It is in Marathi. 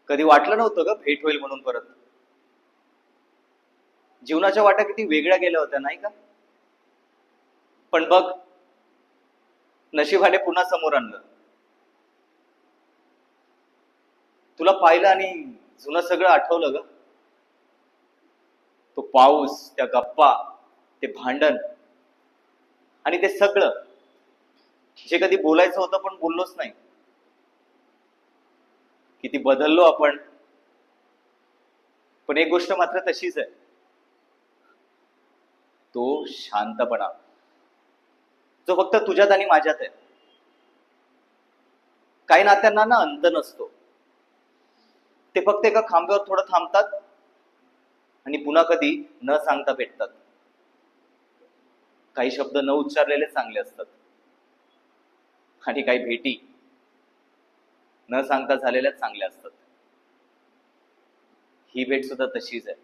कधी वाटलं नव्हतं ग भेट होईल म्हणून परत. जीवनाच्या वाटा किती वेगळ्या गेल्या होत्या नाही का? पण बघ, नशिबाने पुन्हा समोर आणलं. तुला पाहिलं आणि जुनं सगळं आठवलं ग. तो पाऊस, त्या गप्पा, ते भांडण आणि ते सगळं जे कधी बोलायचं होतं पण बोललोच नाही. किती बदललो आपण, पण एक गोष्ट मात्र तशीच आहे, तो शांतपणा, जो फक्त तुझ्यात आणि माझ्यात आहे. काही नात्यांना ना अंत नसतो, ते फक्त एका खांब्यावर थोडं थांबतात आणि पुन्हा कधी न सांगता भेटतात. काही शब्द न उच्चारलेले चांगले असतात आणि काही भेटी न सांगता झालेल्या चांगल्या असतात. ही भेट सुद्धा तशीच आहे.